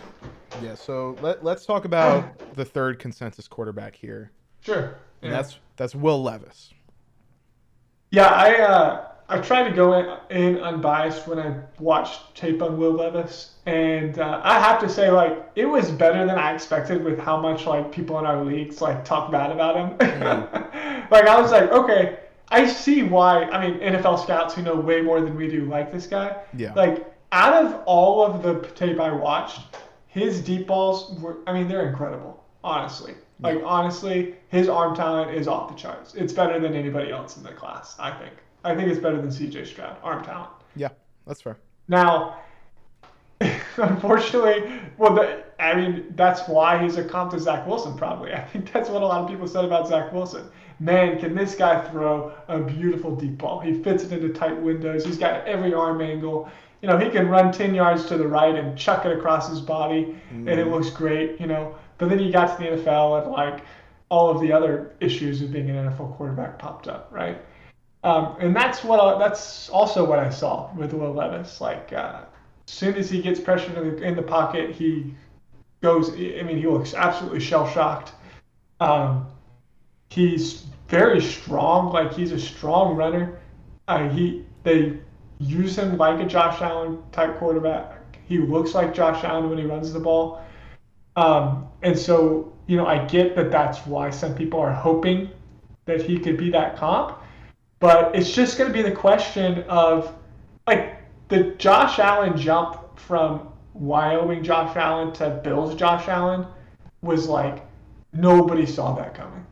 S1: Yeah. So let's talk about the third consensus quarterback here,
S2: sure.
S1: and
S2: Yeah.
S1: that's Will Levis.
S2: Yeah, I try to go in unbiased when I watch tape on Will Levis, and I have to say like it was better than I expected with how much like people in our leagues like talk bad about him.
S1: Mm,
S2: Like I was like, okay, I see why. I mean, NFL scouts who know way more than we do like this guy.
S1: yeah.
S2: Like out of all of the tape I watched, his deep balls were. I mean, they're incredible. Honestly,
S1: Yeah.
S2: honestly, his arm talent is off the charts. It's better than anybody else in the class. I think. I think it's better than C.J. Stroud arm talent.
S1: Yeah. That's fair.
S2: Now, unfortunately, I mean, that's why he's a comp to Zach Wilson, probably. I think that's what a lot of people said about Zach Wilson. Man, can this guy throw a beautiful deep ball? He fits it into tight windows. He's got every arm angle. He can run 10 yards to the right and chuck it across his body, and it
S1: Hmm.
S2: looks great. But then he got to the NFL, and like all of the other issues of being an NFL quarterback popped up, right? And that's also what I saw with Will Levis. Like, as soon as he gets pressure in the pocket, he goes. I mean, he looks absolutely shell shocked. Um, he's very strong. Like he's a strong runner. They use him like a Josh Allen type quarterback. He looks like Josh Allen when he runs the ball. And so, I get that that's why some people are hoping that he could be that comp. But it's just going to be the question of like the Josh Allen jump from Wyoming Josh Allen to Bills Josh Allen was like nobody saw that coming.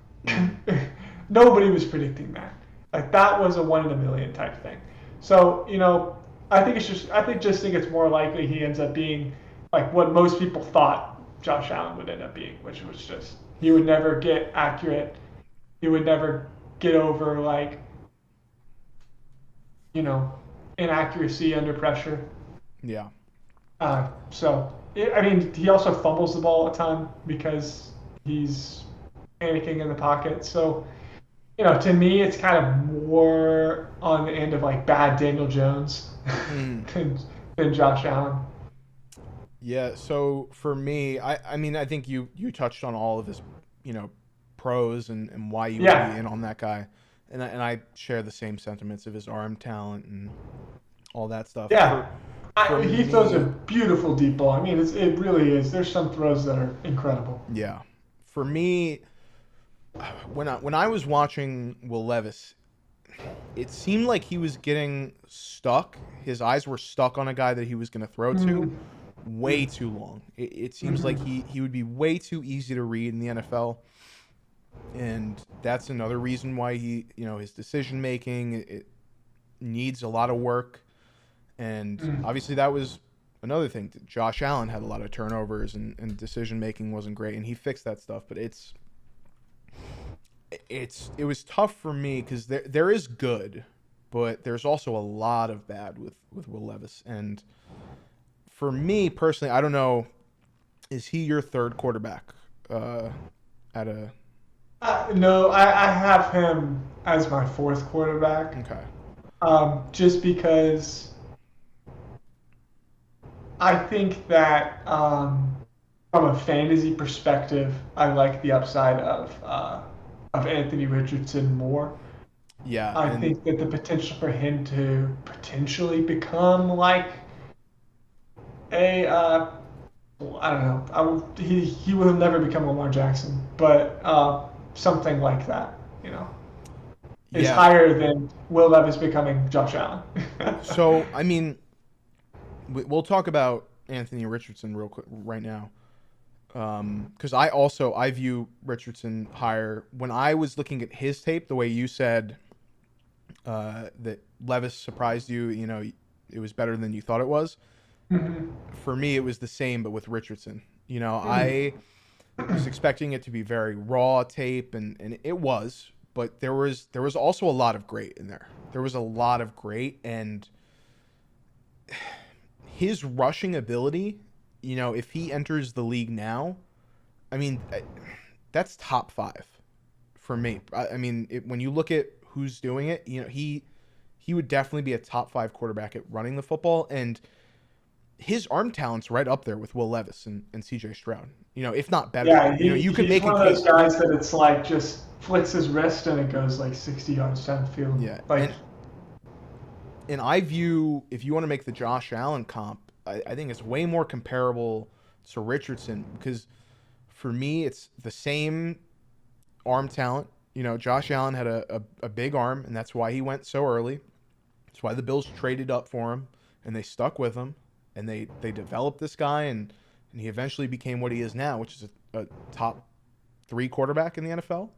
S2: Nobody was predicting that. Like that was a 1 in a million type thing. So, I think it's more likely he ends up being like what most people thought Josh Allen would end up being, which was just he would never get accurate. He would never get over like, you know, inaccuracy under pressure.
S1: Yeah.
S2: I mean, he also fumbles the ball a ton because he's panicking in the pocket. So, to me, it's kind of more on the end of like bad Daniel Jones than Josh Allen.
S1: Yeah, so for me, I mean, I think you touched on all of his, pros and why you would
S2: Yeah,
S1: be in on that guy. And I share the same sentiments of his arm talent and all that stuff.
S2: yeah.
S1: For
S2: He throws a
S1: me,
S2: beautiful deep ball. I mean, it really is. There's some throws that are incredible.
S1: yeah. For me, when I was watching Will Levis, it seemed like he was getting stuck. His eyes were stuck on a guy that he was going to throw to
S2: Mm-hmm.
S1: way too long. It seems like he would be way too easy to read in the NFL. And that's another reason why his decision making it needs a lot of work. And obviously that was another thing. Josh Allen had a lot of turnovers and decision making wasn't great, and he fixed that stuff. But it was tough for me because there is good, but there's also a lot of bad with Will Levis. And for me personally, I don't know, is he your third quarterback at a
S2: No, I have him as my fourth quarterback.
S1: okay.
S2: Just because I think that from a fantasy perspective, I like the upside of Anthony Richardson more.
S1: Yeah,
S2: I
S1: and
S2: think that the potential for him to potentially become like a I don't know. He will never become Lamar Jackson, but something like that, is
S1: yeah.
S2: higher than Will Levis becoming Josh Allen.
S1: So I mean, we'll talk about Anthony Richardson real quick right now. Because I view Richardson higher. When I was looking at his tape, the way you said that Levis surprised you, it was better than you thought it was.
S2: Mhm.
S1: For me, it was the same, but with Richardson. I was expecting it to be very raw tape, and it was, but there was also a lot of great in there. There was a lot of great, and his rushing ability, if he enters the league now, I mean, that's top five for me. I mean, when you look at who's doing it, he would definitely be a top five quarterback at running the football, and his arm talent's right up there with Will Levis and CJ Stroud. If not better.
S2: Yeah,
S1: You could
S2: he's
S1: make a
S2: one of those
S1: case.
S2: guys that it's like just flicks his wrist and it goes like 60 yards downfield.
S1: Yeah,
S2: Like,
S1: and I view, if you want to make the Josh Allen comp, I think it's way more comparable to Richardson because for me it's the same arm talent. Josh Allen had a big arm, and that's why he went so early. That's why the Bills traded up for him, and they stuck with him, and they developed this guy, and he eventually became what he is now, which is a top three quarterback in the NFL.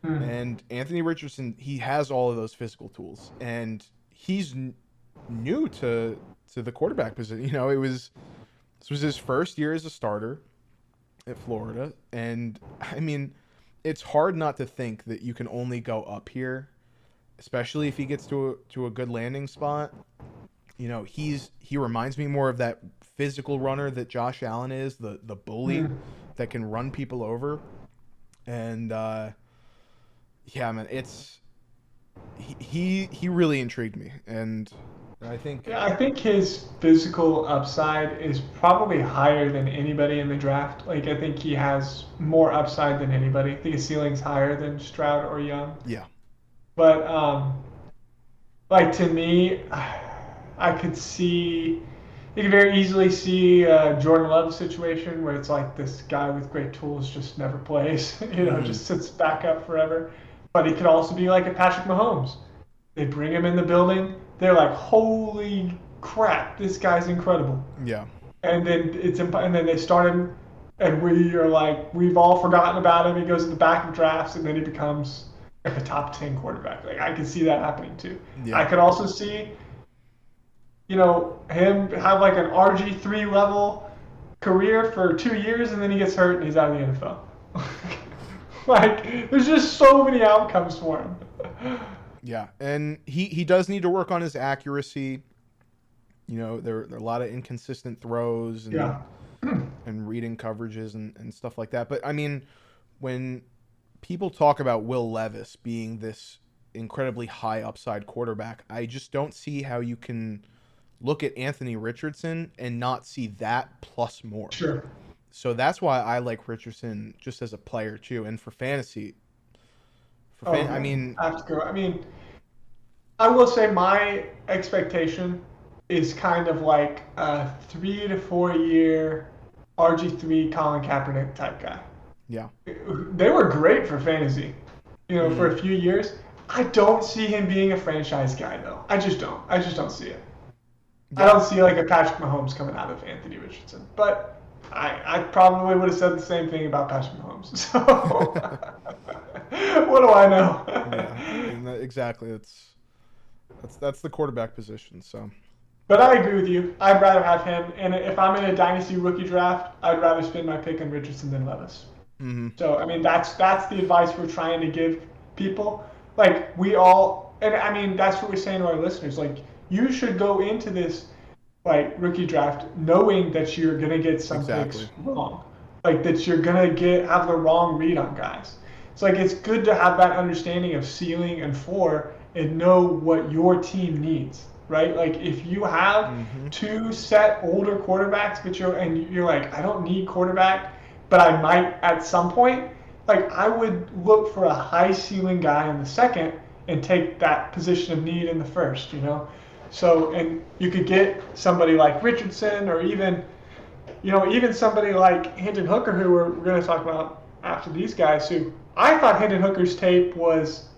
S2: mm,
S1: And Anthony Richardson, he has all of those physical tools, and he's new to the quarterback position. This was his first year as a starter at Florida, and I mean, it's hard not to think that you can only go up here, especially if he gets to a good landing spot. He reminds me more of that physical runner that Josh Allen is, the bully
S2: mm.
S1: that can run people over, and yeah, man, he really intrigued me, and I think,
S2: Yeah, I think his physical upside is probably higher than anybody in the draft. Like, I think he has more upside than anybody. I think his ceiling's higher than Stroud or Young.
S1: yeah.
S2: But like to me, I could see you can very easily see a Jordan Love situation where it's like this guy with great tools just never plays,
S1: Hmm.
S2: just sits back up forever. But he could also be like a Patrick Mahomes. They bring him in the building, they're like, holy crap, this guy's incredible.
S1: Yeah.
S2: And then and then they start him, and we are like, we've all forgotten about him. He goes to the back of drafts, and then he becomes like a top 10 quarterback. Like I could see that happening too. I
S1: Yeah.
S2: could also see, him have like an RG3 level career for 2 years, and then he gets hurt and he's out of the NFL. Like there's just so many outcomes for him.
S1: Yeah. And he does need to work on his accuracy. There are a lot of inconsistent throws
S2: Yeah.
S1: and reading coverages and stuff like that. But I mean, when people talk about Will Levis being this incredibly high upside quarterback, I just don't see how you can look at Anthony Richardson and not see that plus more.
S2: Sure.
S1: So that's why I like Richardson just as a player too, and for fantasy.
S2: Oh
S1: I
S2: man,
S1: mean,
S2: I have to go. I mean, I will say my expectation is kind of like a 3 to 4 year RG3 Colin Kaepernick type guy.
S1: yeah,
S2: They were great for fantasy, for
S1: mm,
S2: a few years. I don't see him being a franchise guy though. I just don't. I just don't see it. I
S1: yeah,
S2: don't see like a Patrick Mahomes coming out of Anthony Richardson. But I probably would have said the same thing about Patrick Mahomes. So what do I know?
S1: yeah. I mean, exactly. That's the quarterback position. So,
S2: But I agree with you. I'd rather have him. And if I'm in a dynasty rookie draft, I'd rather spend my pick on Richardson than Levis.
S1: hmm,
S2: So I mean, that's the advice we're trying to give people. Like we all, and I mean, that's what we're saying to our listeners. Like you should go into this like rookie draft knowing that you're gonna get some picks
S1: exactly.
S2: wrong, like that you're gonna have the wrong read on guys. It's like it's good to have that understanding of ceiling and floor and know what your team needs, right? Like if you have
S1: Hmm.
S2: two set older quarterbacks, but you're like, I don't need quarterback, but I might at some point. Like I would look for a high ceiling guy in the second and take that position of need in the first. So, and you could get somebody like Richardson or even somebody like Hendon Hooker, who we're going to talk about after these guys, who I thought Hendon Hooker's tape was,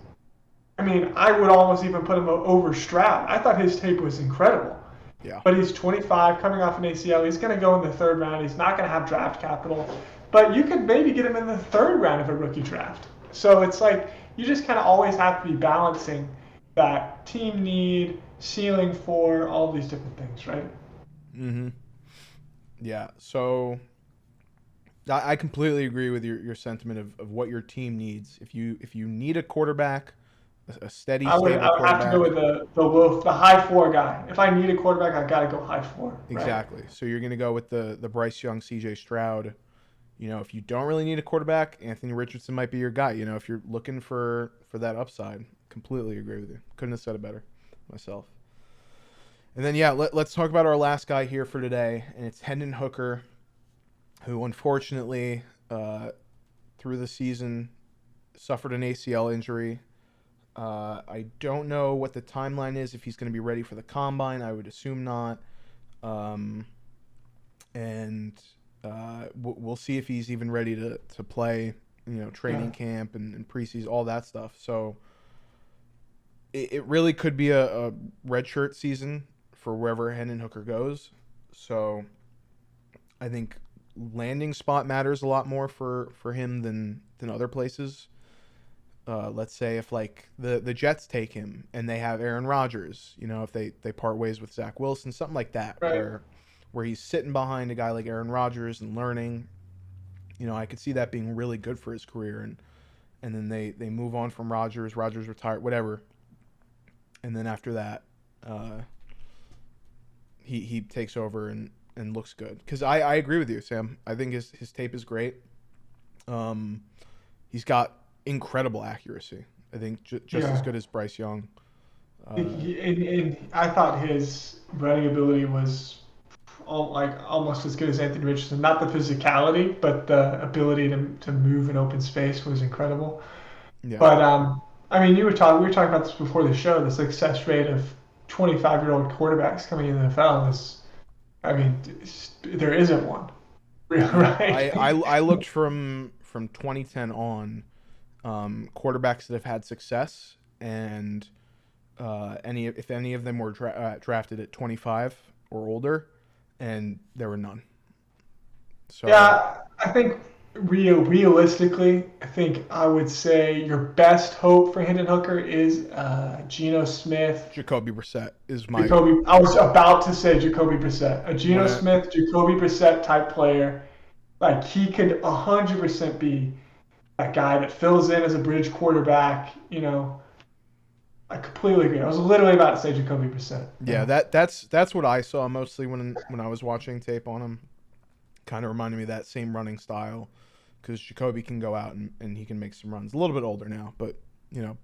S2: I mean, I would almost even put him over Stroud. I thought his tape was incredible.
S1: Yeah.
S2: But he's 25, coming off an ACL. He's going to go in the third round. He's not going to have draft capital. But you could maybe get him in the third round of a rookie draft. So it's like you just kind of always have to be balancing that team need, ceiling for, all these different things, right?
S1: Hmm. Yeah. So I completely agree with your sentiment of what your team needs. If you need a quarterback, a steady,
S2: I
S1: stable
S2: would have to go
S1: quarterback,
S2: with the high four guy. If I need a quarterback, I got to go high four, right?
S1: exactly. So you're going to go with the Bryce Young, C.J. Stroud. If you don't really need a quarterback, Anthony Richardson might be your guy. If you're looking for that upside, completely agree with you. Couldn't have said it better myself. And then let's talk about our last guy here for today, and it's Hendon Hooker, who unfortunately through the season suffered an ACL injury. I don't know what the timeline is, if he's going to be ready for the combine. I would assume not. And we'll see if he's even ready to play, training
S2: Yeah.
S1: camp and preseason, all that stuff. So it really could be a redshirt season for wherever Hendon Hooker goes. So I think landing spot matters a lot more for him than other places. Let's say if like the Jets take him and they have Aaron Rodgers, if they part ways with Zach Wilson, something like that,
S2: Right.
S1: where he's sitting behind a guy like Aaron Rodgers and learning. I could see that being really good for his career, and then they move on from Rodgers retired, whatever, and then after that, he takes over and looks good. Because I agree with you, Sam. I think his tape is great. He's got incredible accuracy. I think just as
S2: Yeah.
S1: good as Bryce Young.
S2: And I thought his running ability was almost as good as Anthony Richardson. Not the physicality, but the ability to move in open space was incredible.
S1: Yeah.
S2: But I mean, we were talking about this before the show. The success rate of 25-year-old quarterbacks coming in the NFL is, I mean, there isn't one,
S1: Yeah.
S2: right?
S1: I looked from 2010 on, quarterbacks that have had success, and if any of them were drafted at 25 or older, and there were none. So
S2: Yeah, I think realistically, I think I would say your best hope for Hendon Hooker is Geno Smith.
S1: Jacoby Brissett is my
S2: Jacoby, I was about to say Jacoby Brissett, a Geno
S1: one of
S2: Smith, Jacoby Brissett type player. Like he could 100% be that guy that fills in as a bridge quarterback. I completely agree. I was literally about to say Jacoby Brissett.
S1: yeah, that's what I saw mostly when I was watching tape on him. Kind of reminded me of that same running style, because Jacoby can go out and he can make some runs. A little bit older now, but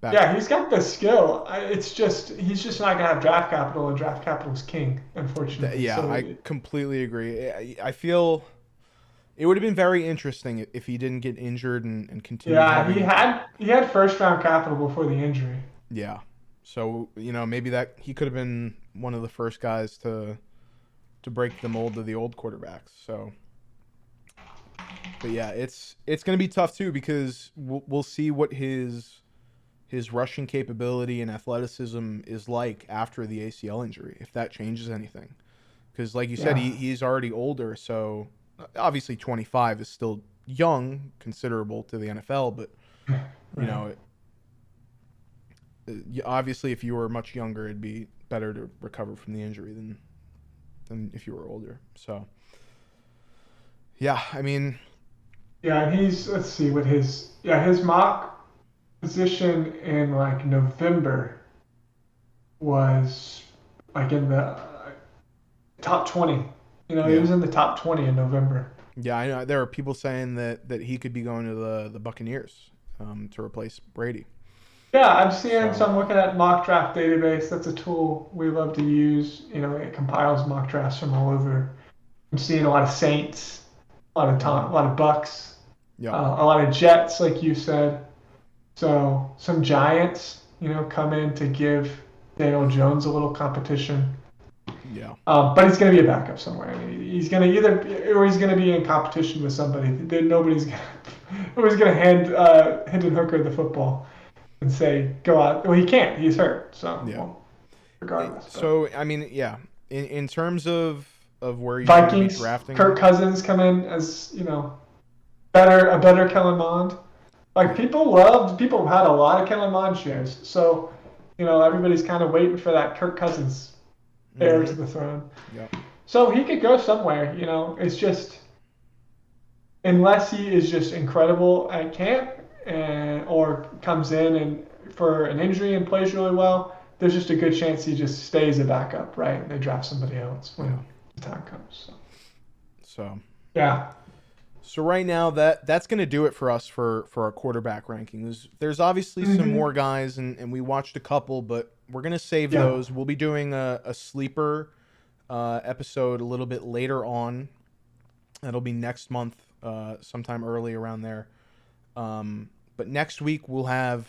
S1: back.
S2: Yeah, he's got the skill. It's just he's just not gonna have draft capital, and draft capital is king, unfortunately.
S1: Yeah,
S2: So
S1: I completely agree. I feel it would have been very interesting if he didn't get injured and continued
S2: yeah,
S1: having.
S2: he had first round capital before the injury.
S1: Yeah, so maybe that he could have been one of the first guys to break the mold of the old quarterbacks. So. But yeah, it's going to be tough too, because we'll see what his rushing capability and athleticism is like after the ACL injury, if that changes anything. Because like you said,
S2: Yeah.
S1: he's already older, so obviously 25 is still young, considerable to the NFL, but
S2: Right.
S1: obviously if you were much younger, it'd be better to recover from the injury than if you were older. So yeah, I mean,
S2: Yeah, and let's see what his mock position in like November was like in the top 20. He
S1: yeah.
S2: was in the top 20 in November.
S1: Yeah, I know there are people saying that he could be going to the Buccaneers, to replace Brady.
S2: Yeah, I'm seeing, so
S1: So
S2: I'm looking at mock draft database. That's a tool we love to use. It compiles mock drafts from all over. I'm seeing a lot of Saints, a lot of Bucks,
S1: yeah,
S2: a lot of Jets, like you said. So some Giants, come in to give Daniel Jones a little competition.
S1: yeah,
S2: But he's going to be a backup somewhere. I mean, he's going to he's going to be in competition with somebody. Nobody's going to hand Hendon Hooker the football and say go out. Well, he can't. He's hurt. So
S1: yeah.
S2: regardless.
S1: So I mean, yeah, in terms of where you're going to be
S2: Vikings,
S1: drafting
S2: Kirk
S1: him,
S2: Cousins come in as a better Kellen Mond. Like
S1: yeah,
S2: people had a lot of Kellen Mond shares. So everybody's kind of waiting for that Kirk Cousins heir to
S1: mm-hmm,
S2: the throne.
S1: yeah,
S2: So he could go somewhere. It's just unless he is just incredible at camp or comes in and for an injury and plays really well, there's just a good chance he just stays a backup, right? And they draft somebody else
S1: yeah.
S2: when the time comes.
S1: So
S2: Yeah.
S1: so right now that's going to do it for us for our quarterback rankings. There's obviously some
S2: Hmm.
S1: more guys, and we watched a couple, but we're going to save
S2: Yeah.
S1: those. We'll be doing a sleeper episode a little bit later on. That'll be next month, sometime early around there. But next week we'll have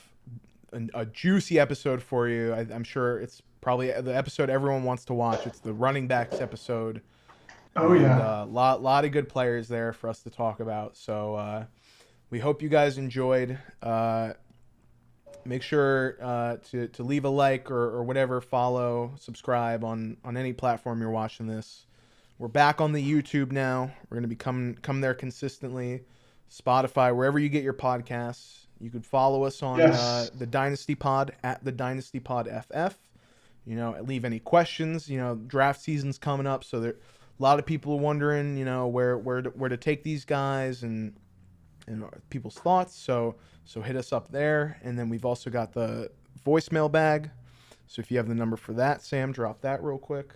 S1: a juicy episode for you. I'm sure it's probably the episode everyone wants to watch. It's the running backs episode,
S2: Oh
S1: and
S2: yeah.
S1: lot of good players there for us to talk about. So we hope you guys enjoyed. Make sure to leave a like or whatever, follow, subscribe on any platform you're watching this. We're back on the YouTube now. We're going to be come there consistently. Spotify, wherever you get your podcasts. You could follow us on
S2: Yes.
S1: the Dynasty Pod at the Dynasty Pod FF. Leave any questions. Draft season's coming up, so there a lot of people are wondering, where to take these guys and people's thoughts. So hit us up there, and then we've also got the voicemail bag. So if you have the number for that, Sam, drop that real quick.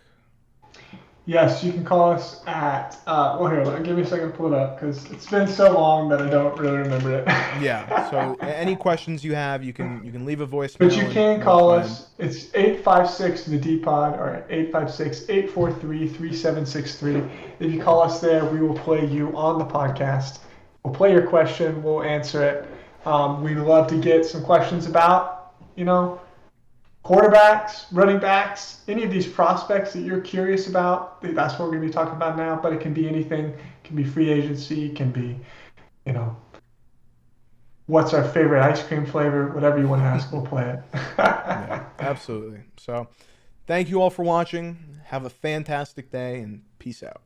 S2: Yes, you can call us at, well, here, give me a second to pull it up because it's been so long that I don't really remember it.
S1: Yeah. So any questions you have, you can leave a
S2: But you
S1: voicemail
S2: can
S1: and we'll
S2: call
S1: try and.
S2: us. It's 856 the D-Pod or 856-843-3763. If you call us there, we will play you on the podcast. We'll play your question. We'll answer it. We'd love to get some questions about, quarterbacks, running backs, any of these prospects that you're curious about. That's what we're going to be talking about now, but it can be anything. It can be free agency. It can be, you know, what's our favorite ice cream flavor, whatever you want to ask, we'll play it.
S1: Yeah, absolutely. So, thank you all for watching. Have a fantastic day and peace out.